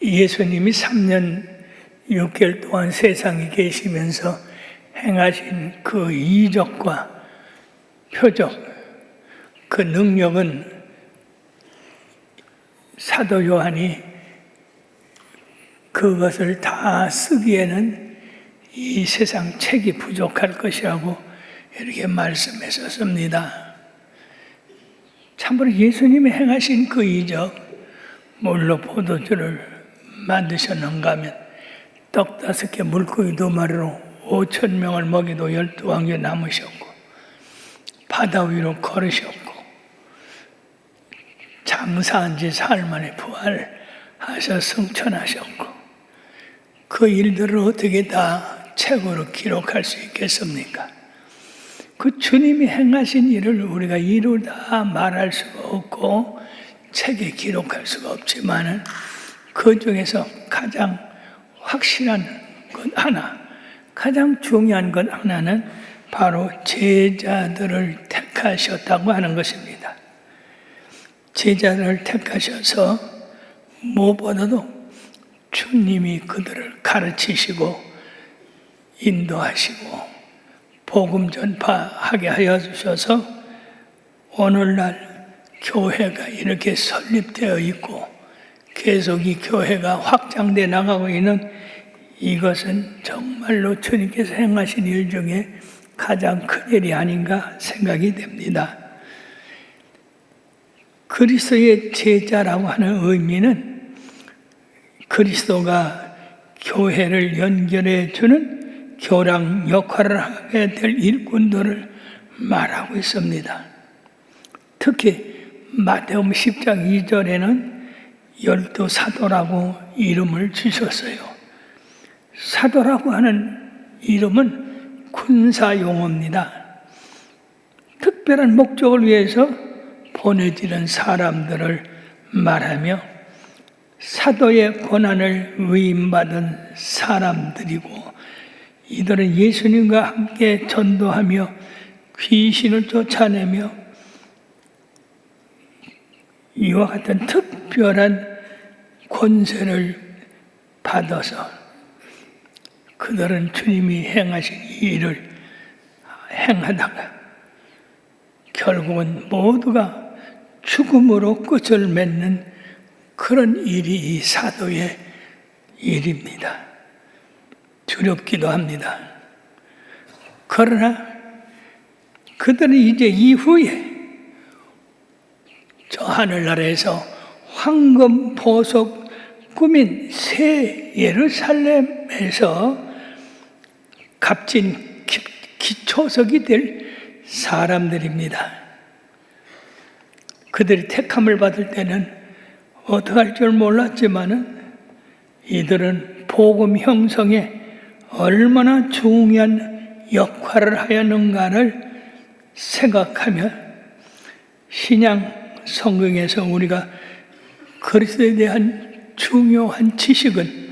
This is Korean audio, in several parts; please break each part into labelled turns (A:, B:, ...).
A: 예수님이 3년 6개월 동안 세상에 계시면서 행하신 그 이적과 표적, 그 능력은 사도 요한이 그것을 다 쓰기에는 이 세상 책이 부족할 것이라고 이렇게 말씀했었습니다. 참으로 예수님이 행하신 그 이적, 물로 포도주를 만드셨는가 하면 떡 5개 물고기 2마리로 5,000명을 먹이도 12왕이 남으셨고, 바다 위로 걸으셨고, 장사한 지 사흘 만에 부활하셔 승천하셨고, 그 일들을 어떻게 다 책으로 기록할 수 있겠습니까? 그 주님이 행하신 일을 우리가 이루다 말할 수가 없고 책에 기록할 수가 없지만은 그 중에서 가장 확실한 것 하나, 가장 중요한 것 하나는 바로 제자들을 택하셨다고 하는 것입니다. 제자들을 택하셔서 무엇보다도 주님이 그들을 가르치시고 인도하시고 복음 전파하게 하여 주셔서 오늘날 교회가 이렇게 설립되어 있고 계속 이 교회가 확장돼 나가고 있는 이것은 정말로 주님께서 행하신 일 중에 가장 큰 일이 아닌가 생각이 됩니다. 그리스도의 제자라고 하는 의미는 그리스도가 교회를 연결해 주는 교랑 역할을 하게 될 일꾼들을 말하고 있습니다. 특히 마태복음 10장 2절에는 12 사도라고 이름을 주셨어요. 사도라고 하는 이름은 군사 용어입니다. 특별한 목적을 위해서 보내지는 사람들을 말하며 사도의 권한을 위임받은 사람들이고, 이들은 예수님과 함께 전도하며 귀신을 쫓아내며 이와 같은 특별한 권세를 받아서 그들은 주님이 행하신 일을 행하다가 결국은 모두가 죽음으로 끝을 맺는 그런 일이 이 사도의 일입니다. 두렵기도 합니다. 그러나 그들은 이제 이후에 저 하늘나라에서 황금 보석 꾸민 새 예루살렘에서 값진 기초석이 될 사람들입니다. 그들이 택함을 받을 때는 어떻게 할 줄 몰랐지만은 이들은 복음 형성에 얼마나 중요한 역할을 하였는가를 생각하며 신약 성경에서 우리가 그리스도에 대한 중요한 지식은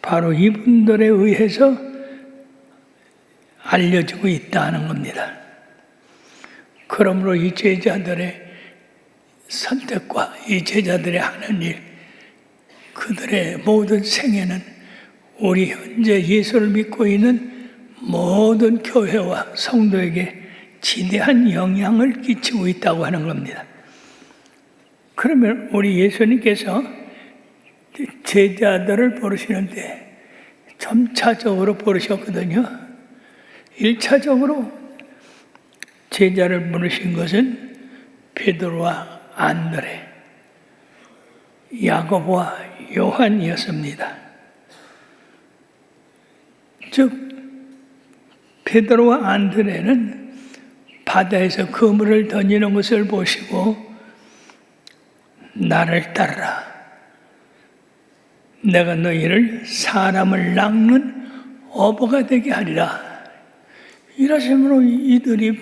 A: 바로 이분들에 의해서 알려지고 있다는 겁니다. 그러므로 이 제자들의 선택과 이 제자들의 하는 일, 그들의 모든 생애는 우리 현재 예수를 믿고 있는 모든 교회와 성도에게 지대한 영향을 끼치고 있다고 하는 겁니다. 그러면 우리 예수님께서 제자들을 부르시는데 점차적으로 부르셨거든요. 1차적으로 제자를 부르신 것은 베드로와 안드레, 야고보와 요한이었습니다. 즉 베드로와 안드레는 바다에서 그물을 던지는 것을 보시고 나를 따르라, 내가 너희를 사람을 낚는 어부가 되게 하리라, 이러심으로 이들이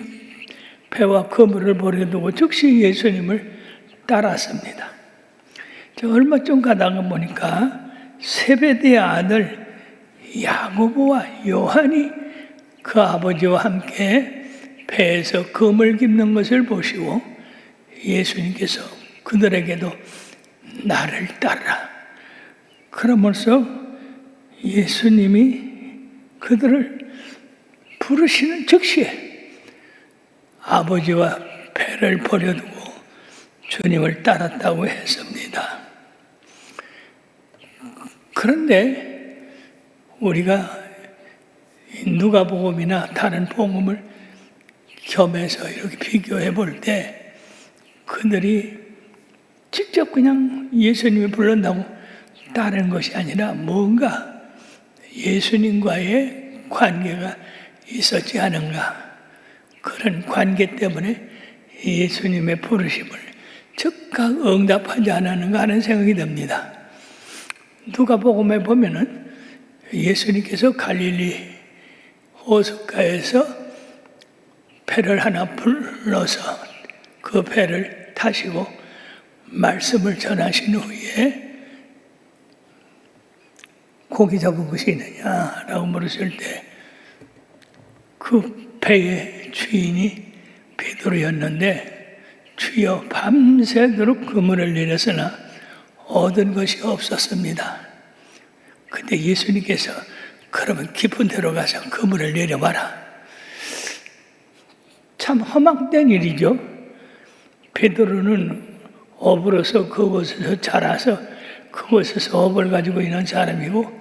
A: 배와 그물을 버려두고 즉시 예수님을 따랐습니다. 저 얼마 전 가다가 보니까 세베대의 아들 야고보와 요한이 그 아버지와 함께 배에서 그물 깁는 것을 보시고 예수님께서 그들에게도 나를 따르라, 그러면서 예수님이 그들을 부르시는 즉시에 아버지와 배를 버려두고 주님을 따랐다고 했습니다. 그런데 우리가 누가복음이나 다른 복음을 겸해서 이렇게 비교해 볼 때 그들이 직접 그냥 예수님이 불른다고 따르는 것이 아니라 뭔가 예수님과의 관계가 있었지 않은가. 그런 관계 때문에 예수님의 부르심을 즉각 응답하지 않았는가 하는 생각이 듭니다. 누가복음에 보면은 예수님께서 갈릴리 호숫가에서 배를 하나 불러서 그 배를 타시고 말씀을 전하신 후에 고기 잡은 것이 있느냐라고 물었을 때 그 배의 주인이 베드로였는데 주여 밤새도록 그물을 내렸으나 얻은 것이 없었습니다. 근데 예수님께서 그러면 깊은 데로 가서 그물을 내려봐라. 참 허망된 일이죠. 베드로는 업으로서 그곳에서 자라서 그곳에서 업을 가지고 있는 사람이고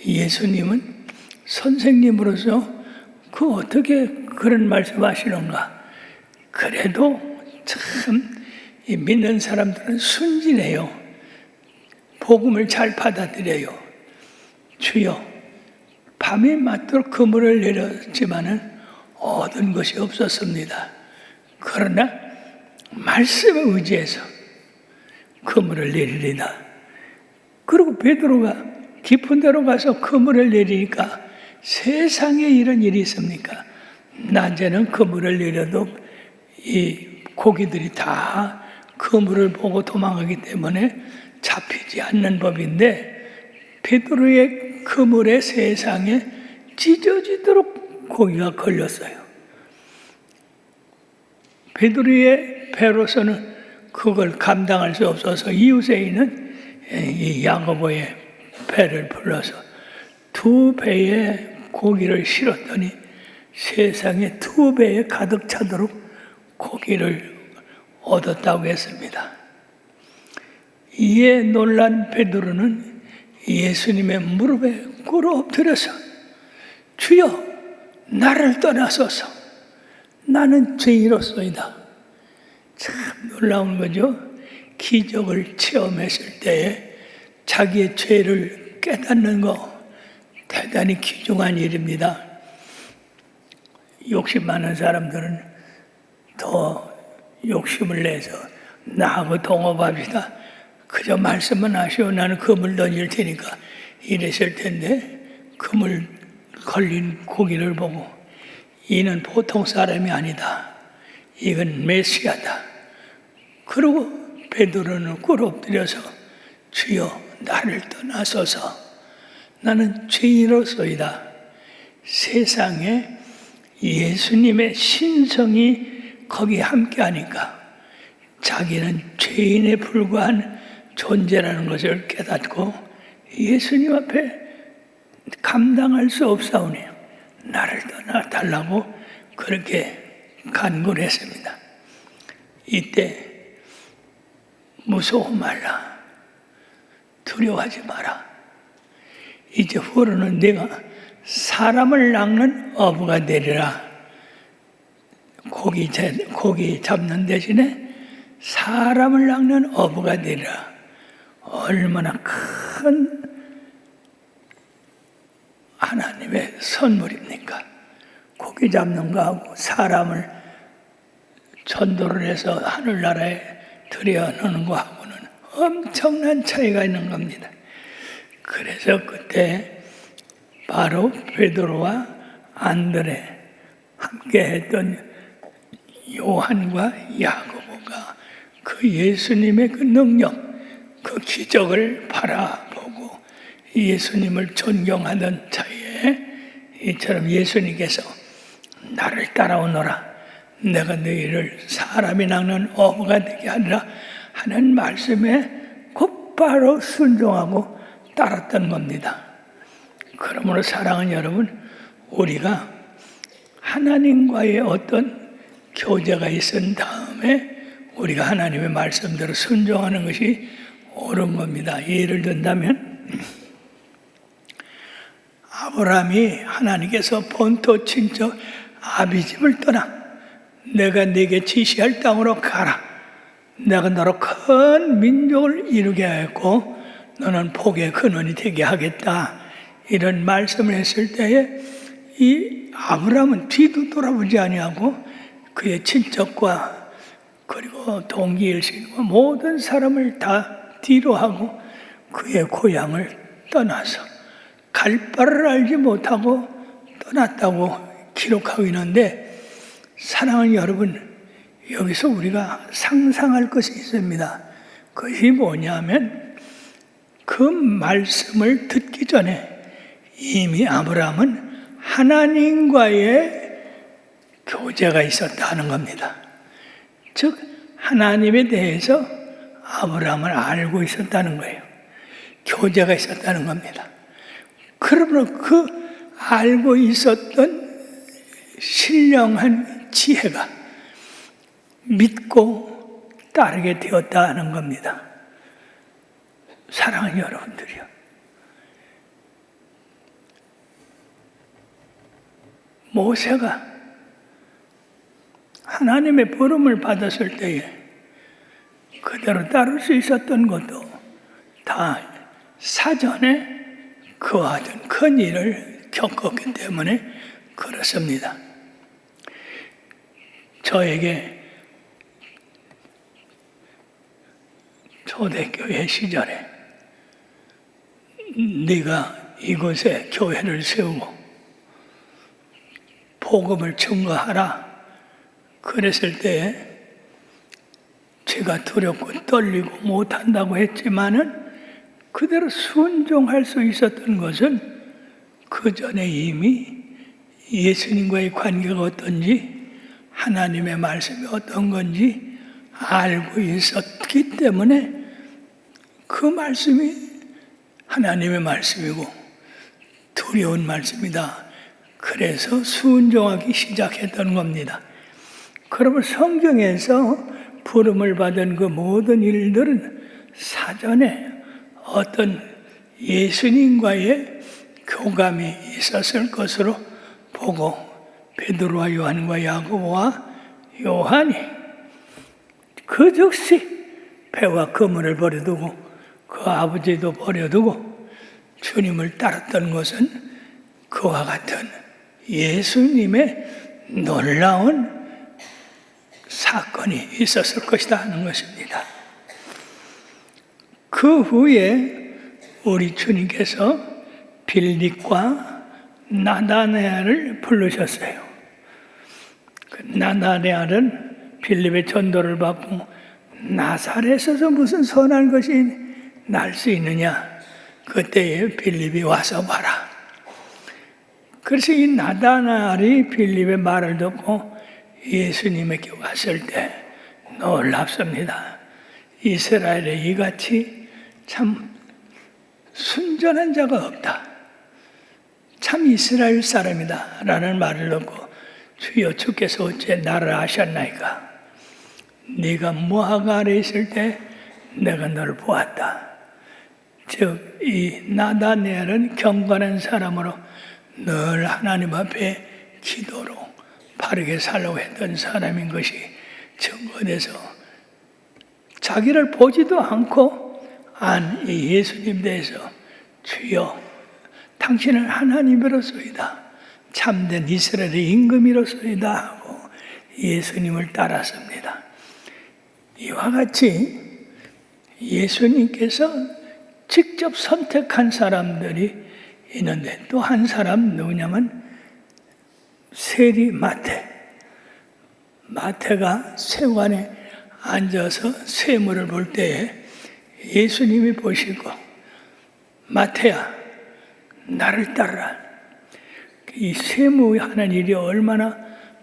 A: 예수님은 선생님으로서 어떻게 그런 말씀하시는가. 그래도 참 믿는 사람들은 순진해요. 복음을 잘 받아들여요. 주여 밤이 맞도록 그물을 내렸지만은 얻은 것이 없었습니다. 그러나 말씀에 의지해서 그물을 내리리다. 그리고 베드로가 깊은 데로 가서 그물을 내리니까 세상에 이런 일이 있습니까? 낮에는 그물을 내려도 이 고기들이 다 그물을 보고 도망가기 때문에 잡히지 않는 법인데 베드로의 그물에 세상에 찢어지도록 고기가 걸렸어요. 베드로의 배로서는 그걸 감당할 수 없어서 이웃에 있는 이 야고보의 배를 불러서 두 배의 고기를 실었더니 세상에 두 배에 가득 차도록 고기를 얻었다고 했습니다. 이에 놀란 베드로는 예수님의 무릎에 꿇어 엎드려서 주여 나를 떠나소서 나는 죄인으로소이다. 참 놀라운 거죠. 기적을 체험했을 때에 자기의 죄를 깨닫는 거 대단히 귀중한 일입니다. 욕심 많은 사람들은 더 욕심을 내서 나하고 동업합시다. 그저 말씀만 하시오. 나는 그물 던질 테니까 이랬을 텐데 그물 걸린 고기를 보고 이는 보통 사람이 아니다. 이건 메시아다. 그리고 베드로는 꿇어 엎드려서 주여 나를 떠나소서 나는 죄인으로소이다. 세상에 예수님의 신성이 거기 함께하니까 자기는 죄인에 불과한 존재라는 것을 깨닫고 예수님 앞에 감당할 수 없사오니 나를 떠나달라고 그렇게 간구를 했습니다. 이때 무서워 말라. 두려워하지 마라. 이제 후로는 내가 사람을 낚는 어부가 되리라. 고기 잡는 대신에 사람을 낚는 어부가 되리라. 얼마나 큰 하나님의 선물입니까? 고기 잡는 거하고 사람을 전도를 해서 하늘나라에 들여놓는 거하고는 엄청난 차이가 있는 겁니다. 그래서 그때 바로 베드로와 안드레 함께 했던 요한과 야고보가 그 예수님의 그 능력, 그 기적을 바라보고 예수님을 존경하던 차이에 이처럼 예수님께서 나를 따라오너라. 내가 너희를 사람이 낚는 어부가 되게 하리라 하는 말씀에 곧바로 순종하고 따랐던 겁니다. 그러므로 사랑하는 여러분, 우리가 하나님과의 어떤 교제가 있은 다음에 우리가 하나님의 말씀대로 순종하는 것이 옳은 겁니다. 예를 든다면 아브라함이 하나님께서 본토 친척 아비집을 떠나 내가 네게 지시할 땅으로 가라. 내가 너로 큰 민족을 이루게 하였고 너는 복의 근원이 되게 하겠다. 이런 말씀을 했을 때에 이 아브라함은 뒤도 돌아보지 아니하고 그의 친척과 그리고 동기 일신과 모든 사람을 다 뒤로 하고 그의 고향을 떠나서 갈 바를 알지 못하고 떠났다고 기록하고 있는데, 사랑하는 여러분, 여기서 우리가 상상할 것이 있습니다. 그것이 뭐냐면 그 말씀을 듣기 전에 이미 아브라함은 하나님과의 교제가 있었다는 겁니다. 즉 하나님에 대해서 아브라함을 알고 있었다는 거예요. 교제가 있었다는 겁니다. 그러므로 그 알고 있었던 신령한 지혜가 믿고 따르게 되었다는 겁니다. 사랑하는 여러분들이요, 모세가 하나님의 부름을 받았을 때에 그대로 따를 수 있었던 것도 다 사전에 그와 같은 큰 일을 겪었기 때문에 그렇습니다. 저에게 초대교회 시절에 네가 이곳에 교회를 세우고 복음을 증거하라 그랬을 때에 제가 두렵고 떨리고 못한다고 했지만은 그대로 순종할 수 있었던 것은 그 전에 이미 예수님과의 관계가 어떤지, 하나님의 말씀이 어떤 건지 알고 있었기 때문에 그 말씀이 하나님의 말씀이고 두려운 말씀이다. 그래서 순종하기 시작했던 겁니다. 그러면 성경에서 부름을 받은 그 모든 일들은 사전에 어떤 예수님과의 교감이 있었을 것으로 보고, 베드로와 요한과 야고보와 요한이 그 즉시 배와 그물을 버려두고 그 아버지도 버려두고 주님을 따랐던 것은 그와 같은 예수님의 놀라운 사건이 있었을 것이다 하는 것입니다. 그 후에 우리 주님께서 빌립과 나다네아를 부르셨어요. 그 나다네아는 빌립의 전도를 받고 나사렛에서 무슨 선한 것이 날 수 있느냐, 그때에 빌립이 와서 봐라. 그래서 이 나다나엘이 빌립의 말을 듣고 예수님에게 왔을 때 놀랍습니다. 이스라엘에 이같이 참 순전한 자가 없다, 참 이스라엘 사람이다 라는 말을 듣고, 주여 주께서 어째 나를 아셨나이까? 네가 무화과 아래 있을 때 내가 너를 보았다. 즉 이 나다네엘은 경건한 사람으로 늘 하나님 앞에 기도로 바르게 살려고 했던 사람인 것이 증거돼서 자기를 보지도 않고 안 이 예수님 대해서 주여 당신은 하나님으로서이다, 참된 이스라엘의 임금이로서이다 하고 예수님을 따랐습니다. 이와 같이 예수님께서 직접 선택한 사람들이 있는데, 또 한 사람 누구냐면 세리 마태가 세관에 앉아서 세물을 볼 때에 예수님이 보시고 마태야 나를 따르라. 이 세무하는 일이 얼마나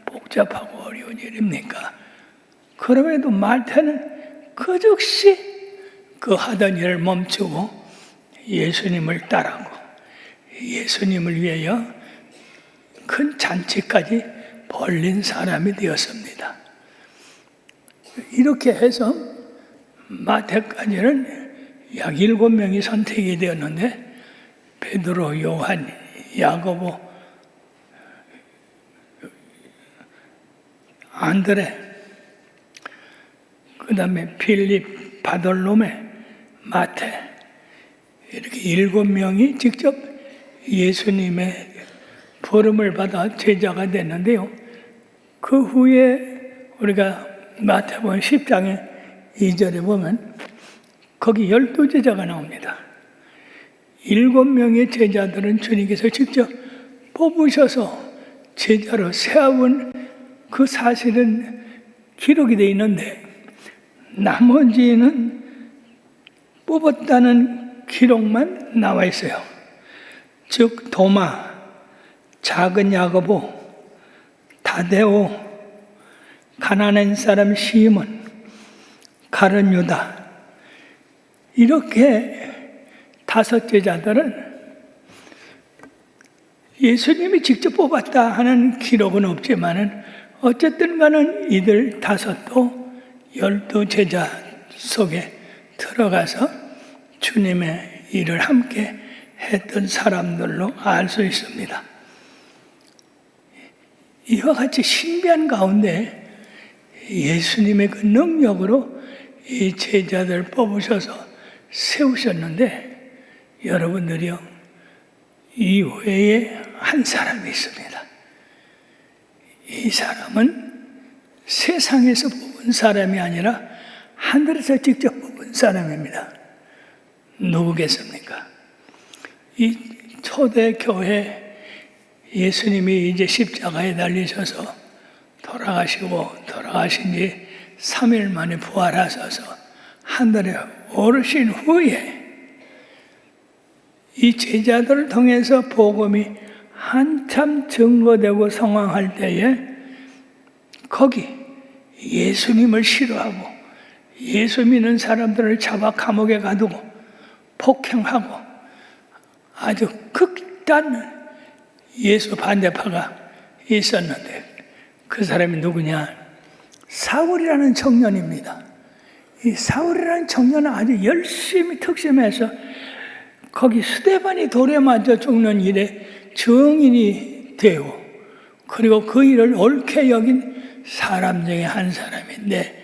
A: 복잡하고 어려운 일입니까? 그럼에도 마태는 그 즉시 그 하던 일을 멈추고 예수님을 따르고 예수님을 위하여 큰 잔치까지 벌린 사람이 되었습니다. 이렇게 해서 마태까지는 약 7명이 선택이 되었는데 베드로, 요한, 야고보, 안드레, 그 다음에 필립, 바돌로메, 마태, 이렇게 7명이 직접 예수님의 부름을 받아 제자가 됐는데요. 그 후에 우리가 마태복음 10장의 2절에 보면 거기 12제자가 나옵니다. 7명의 제자들은 주님께서 직접 뽑으셔서 제자로 세운 그 사실은 기록이 되어 있는데 나머지는 뽑았다는 기록만 나와 있어요. 즉 도마, 작은 야고보, 다데오, 가나안 사람 시몬, 가룟 유다, 이렇게 5 제자들은 예수님이 직접 뽑았다 하는 기록은 없지만은 어쨌든 간은 이들 5도 12 제자 속에 들어가서 주님의 일을 함께 했던 사람들로 알 수 있습니다. 이와 같이 신비한 가운데 예수님의 그 능력으로 이 제자들 뽑으셔서 세우셨는데 여러분들이요, 이 외에 한 사람이 있습니다. 이 사람은 세상에서 뽑은 사람이 아니라 하늘에서 직접 뽑은 사람입니다. 누구겠습니까? 이 초대교회 예수님이 이제 십자가에 달리셔서 돌아가신 지 3일 만에 부활하셔서 하늘에 오르신 후에 이 제자들을 통해서 복음이 한참 증거되고 성황할 때에 거기 예수님을 싫어하고 예수 믿는 사람들을 잡아 감옥에 가두고 폭행하고 아주 극단 예수 반대파가 있었는데 그 사람이 누구냐? 사울이라는 청년입니다. 이 사울이라는 청년은 아주 열심히 특심해서 거기 스데반이 돌에 맞아 죽는 일에 증인이 되고 그리고 그 일을 옳게 여긴 사람 중에 한 사람인데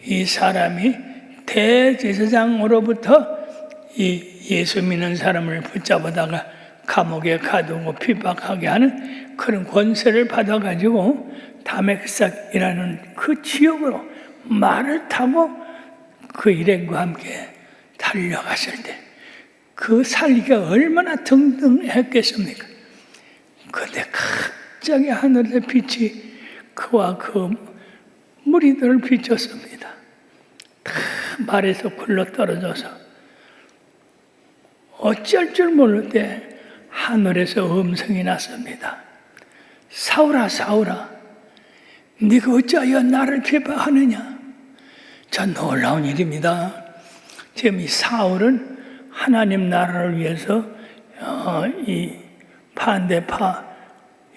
A: 이 사람이 대제사장으로부터 이 예수 믿는 사람을 붙잡아다가 감옥에 가두고 핍박하게 하는 그런 권세를 받아가지고 다메섹이라는 그 지역으로 말을 타고 그 일행과 함께 달려갔을 때 그 살기가 얼마나 등등했겠습니까? 그런데 갑자기 하늘의 빛이 그와 그 무리들을 비췄습니다. 다 말에서 굴러 떨어져서 어쩔 줄 모를 때 하늘에서 음성이 났습니다. 사울아, 사울아, 네가 어찌하여 나를 핍박하느냐? 참 놀라운 일입니다. 지금 이 사울은 하나님 나라를 위해서 이 반대파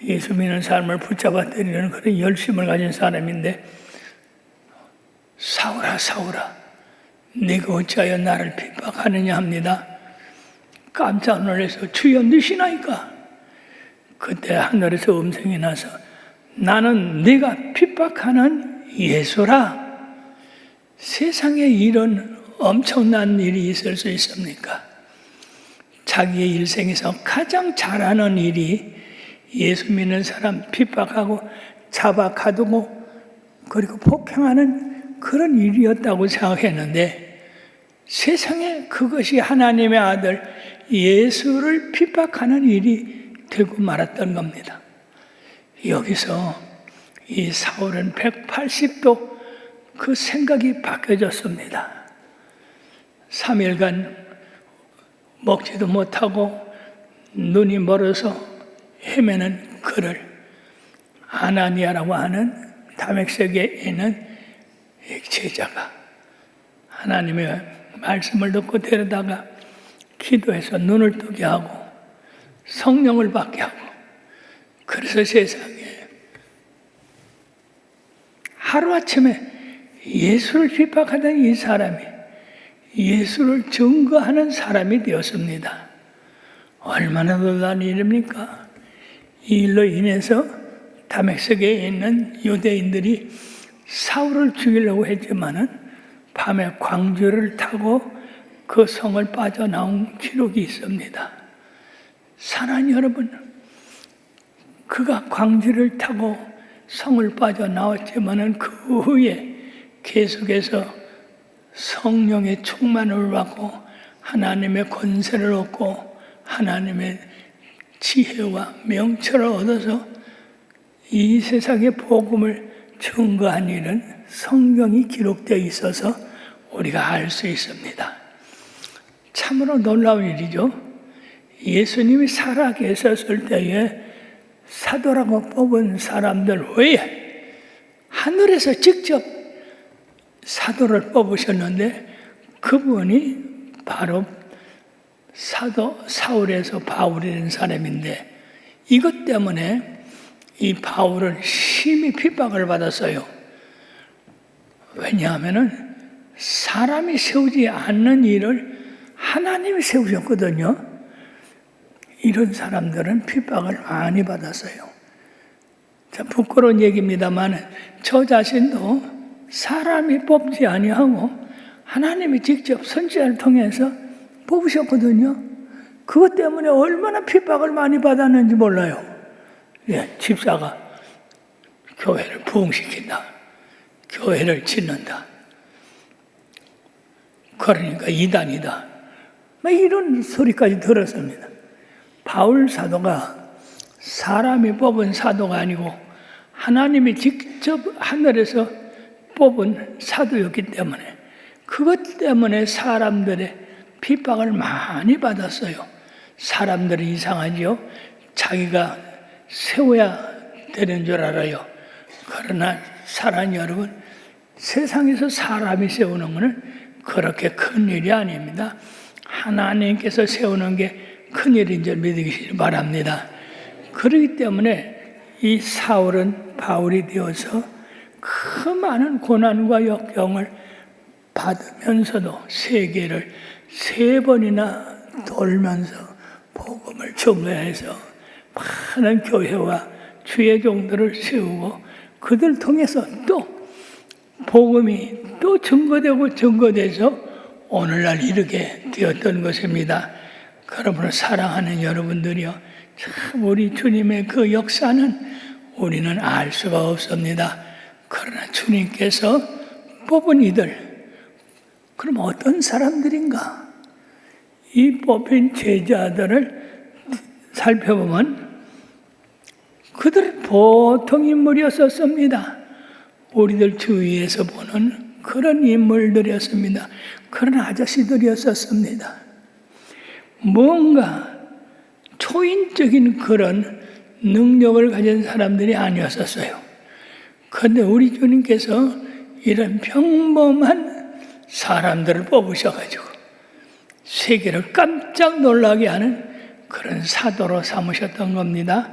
A: 예수 믿는 사람을 붙잡아 때리는 그런 열심을 가진 사람인데 사울아, 사울아, 네가 어찌하여 나를 핍박하느냐 합니다. 깜짝 놀라서 주여 누시나이까? 그때 하늘에서 음성이 나서 나는 네가 핍박하는 예수라. 세상에 이런 엄청난 일이 있을 수 있습니까? 자기의 일생에서 가장 잘하는 일이 예수 믿는 사람 핍박하고 잡아 가두고 그리고 폭행하는 그런 일이었다고 생각했는데 세상에 그것이 하나님의 아들 예수를 핍박하는 일이 되고 말았던 겁니다. 여기서 이 사울은 180도 그 생각이 바뀌어졌습니다. 3일간 먹지도 못하고 눈이 멀어서 헤매는 그를 아나니아라고 하는 다메섹에 있는 제자가 하나님의 말씀을 듣고 데려다가 기도해서 눈을 뜨게 하고 성령을 받게 하고, 그래서 세상에 하루아침에 예수를 핍박하던 이 사람이 예수를 증거하는 사람이 되었습니다. 얼마나 놀라운 일입니까? 이 일로 인해서 다메섹에 있는 유대인들이 사울을 죽이려고 했지만은 밤에 광주를 타고 그 성을 빠져나온 기록이 있습니다. 사랑하는 여러분, 그가 광주를 타고 성을 빠져나왔지만은 그 후에 계속해서 성령의 충만을 받고 하나님의 권세를 얻고 하나님의 지혜와 명철을 얻어서 이 세상의 복음을 증거한 일은 성경이 기록되어 있어서 우리가 알 수 있습니다. 참으로 놀라운 일이죠. 예수님이 살아 계셨을 때에 사도라고 뽑은 사람들 외에 하늘에서 직접 사도를 뽑으셨는데 그분이 바로 사도 사울에서 바울이 된 사람인데, 이것 때문에 이 바울은 심히 핍박을 받았어요. 왜냐하면 사람이 세우지 않는 일을 하나님이 세우셨거든요. 이런 사람들은 핍박을 많이 받았어요. 자, 부끄러운 얘기입니다만 저 자신도 사람이 뽑지 아니하고 하나님이 직접 선지자를 통해서 뽑으셨거든요. 그것 때문에 얼마나 핍박을 많이 받았는지 몰라요. 예, 집사가 교회를 부흥시킨다, 교회를 짓는다, 그러니까 이단이다, 막 이런 소리까지 들었습니다. 바울 사도가 사람이 뽑은 사도가 아니고 하나님이 직접 하늘에서 뽑은 사도였기 때문에 그것 때문에 사람들의 핍박을 많이 받았어요. 사람들이 이상하지요. 자기가 세워야 되는 줄 알아요. 그러나 사랑하는 여러분, 세상에서 사람이 세우는 것은 그렇게 큰 일이 아닙니다. 하나님께서 세우는 게 큰 일인 줄 믿으시기 바랍니다. 그렇기 때문에 이 사울은 바울이 되어서 그 많은 고난과 역경을 받으면서도 세계를 3번이나 돌면서 복음을 전파해서 많은 교회와 주의 종들을 세우고 그들 통해서 또 복음이 또 증거돼서 오늘날 이르게 되었던 것입니다. 그러므로 사랑하는 여러분들이요, 참 우리 주님의 그 역사는 우리는 알 수가 없습니다. 그러나 주님께서 뽑은 이들, 그럼 어떤 사람들인가? 이 뽑힌 제자들을 살펴보면 그들은 보통 인물이었었습니다. 우리들 주위에서 보는 그런 인물들이었습니다. 그런 아저씨들이었었습니다. 뭔가 초인적인 그런 능력을 가진 사람들이 아니었었어요. 그런데 우리 주님께서 이런 평범한 사람들을 뽑으셔가지고 세계를 깜짝 놀라게 하는 그런 사도로 삼으셨던 겁니다.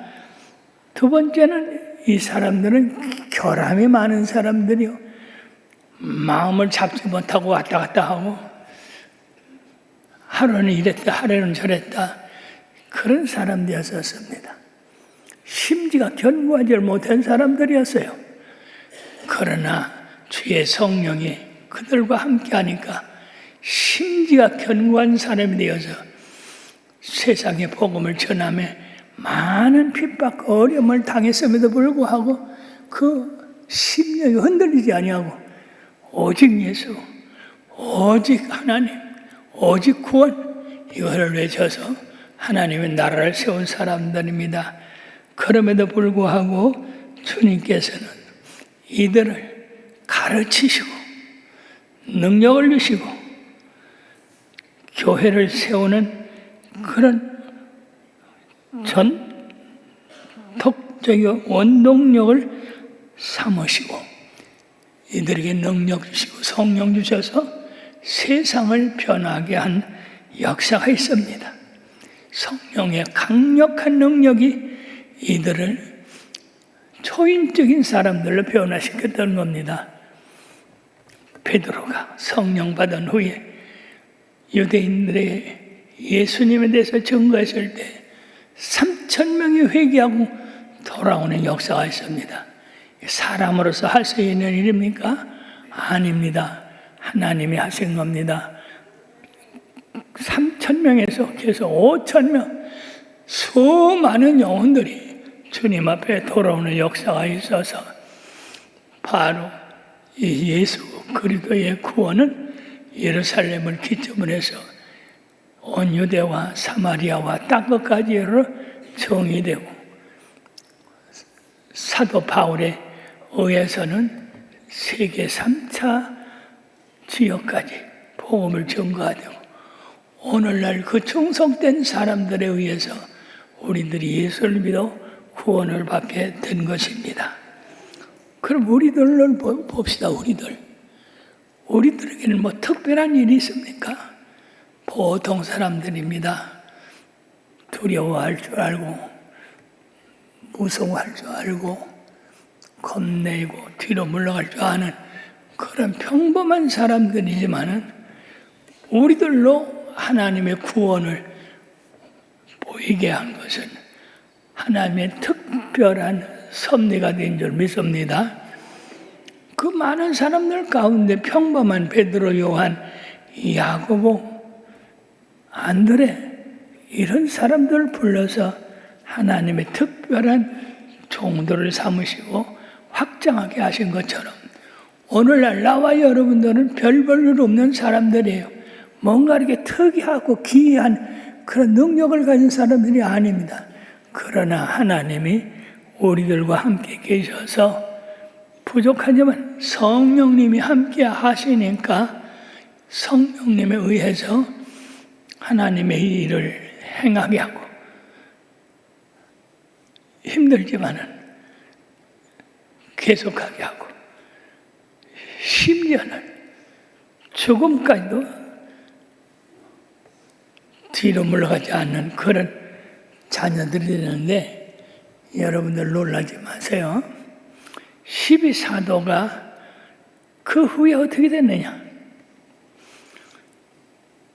A: 두 번째는 이 사람들은 결함이 많은 사람들이요, 마음을 잡지 못하고 왔다 갔다 하고 하루는 이랬다 하루는 저랬다, 그런 사람들이었습니다. 심지가 견고하지 못한 사람들이었어요. 그러나 주의 성령이 그들과 함께하니까 심지가 견고한 사람이 되어서 세상의 복음을 전하며 많은 핍박, 어려움을 당했음에도 불구하고 그 심령이 흔들리지 아니하고 오직 예수, 오직 하나님, 오직 구원, 이거를 외쳐서 하나님의 나라를 세운 사람들입니다. 그럼에도 불구하고 주님께서는 이들을 가르치시고 능력을 주시고 교회를 세우는 그런 전톡적인 원동력을 삼으시고 이들에게 능력 주시고 성령 주셔서 세상을 변하게 한 역사가 있습니다. 성령의 강력한 능력이 이들을 초인적인 사람들로 변화시켰던 겁니다. 베드로가 성령 받은 후에 유대인들의 예수님에 대해서 증거했을 때 3,000명이 회개하고 돌아오는 역사가 있습니다. 사람으로서 할 수 있는 일입니까? 아닙니다. 하나님이 하신 겁니다. 3,000명에서 계속 5,000명, 수많은 영혼들이 주님 앞에 돌아오는 역사가 있어서 바로 이 예수 그리스도의 구원은 예루살렘을 기점으로 해서 온 유대와 사마리아와 땅끝까지 정의되고, 사도 바울에 의해서는 세계 3차 지역까지 복음을 전가하고, 오늘날 그 충성된 사람들에 의해서 우리들이 예수를 믿어 구원을 받게 된 것입니다. 그럼 우리들을 봅시다. 우리들에게는 뭐 특별한 일이 있습니까? 보통 사람들입니다. 두려워할 줄 알고, 무서워할 줄 알고, 겁내고 뒤로 물러갈 줄 아는 그런 평범한 사람들이지만은, 우리들로 하나님의 구원을 보이게 한 것은 하나님의 특별한 섭리가 된 줄 믿습니다. 그 많은 사람들 가운데 평범한 베드로, 요한, 야고보, 안드레, 이런 사람들을 불러서 하나님의 특별한 종들을 삼으시고 확장하게 하신 것처럼, 오늘날 나와 여러분들은 별 볼 없는 사람들이에요. 뭔가 이렇게 특이하고 기이한 그런 능력을 가진 사람들이 아닙니다. 그러나 하나님이 우리들과 함께 계셔서, 부족하지만 성령님이 함께 하시니까 성령님에 의해서 하나님의 일을 행하게 하고, 힘들지만은 계속하게 하고, 심지어는 죽음까지도 뒤로 물러가지 않는 그런 자녀들이 되는데, 여러분들 놀라지 마세요. 12사도가 그 후에 어떻게 됐느냐?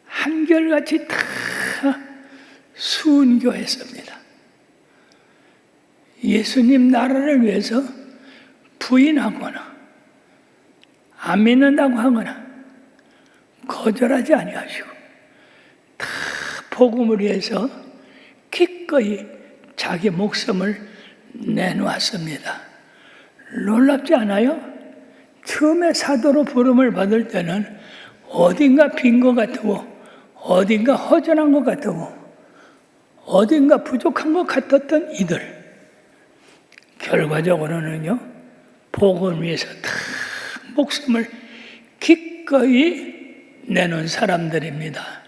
A: 한결같이 다 순교했습니다. 예수님 나라를 위해서 부인하거나 안 믿는다고 하거나 거절하지 아니하시고 다 복음을 위해서 기꺼이 자기 목숨을 내놓았습니다. 놀랍지 않아요? 처음에 사도로 부름을 받을 때는 어딘가 빈 것 같고, 어딘가 허전한 것 같고, 어딘가 부족한 것 같았던 이들, 결과적으로는요, 복음을 위해서 다 목숨을 기꺼이 내놓은 사람들입니다.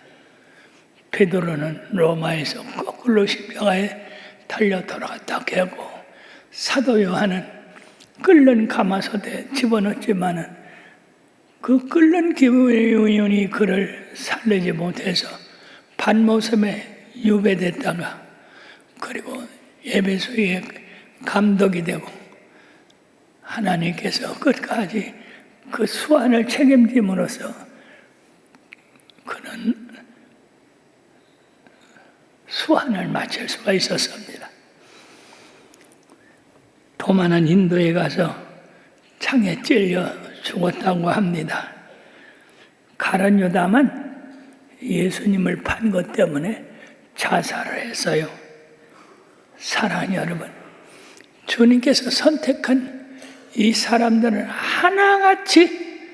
A: 베드로는 로마에서 거꾸로 십자가에 달려 돌아갔다 하고, 사도 요한은 끓는 가마솥에 집어넣었지만은 그 끓는 기운이 그를 살리지 못해서 반모섬에 유배됐다가, 그리고 에베소에 감독이 되고, 하나님께서 끝까지 그 수완을 책임짐으로써 그는 수완을 마칠 수가 있었습니다. 도만한 인도에 가서 창에 찔려 죽었다고 합니다. 가룟 유다만 예수님을 판 것 때문에 자살을 했어요. 사랑하는 여러분, 주님께서 선택한 이 사람들은 하나같이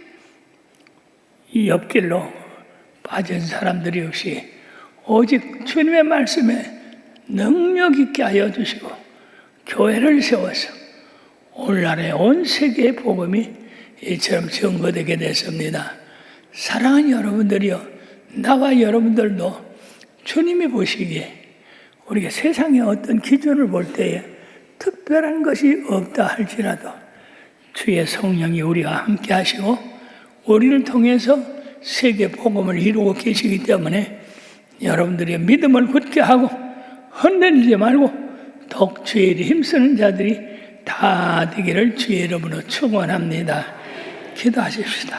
A: 이 옆길로 빠진 사람들이 없이 오직 주님의 말씀에 능력 있게 하여 주시고 교회를 세워서 오늘날의 온 세계의 복음이 이처럼 증거되게 됐습니다. 사랑하는 여러분들이요, 나와 여러분들도 주님이 보시기에 우리가 세상의 어떤 기준을 볼 때에 특별한 것이 없다 할지라도 주의 성령이 우리와 함께 하시고 우리를 통해서 세계 복음을 이루고 계시기 때문에 여러분들의 믿음을 굳게 하고 흔들리지 말고 더욱 주의 일에 힘쓰는 자들이 다 되기를 주의 이름으로 축원합니다. 기도하십시다.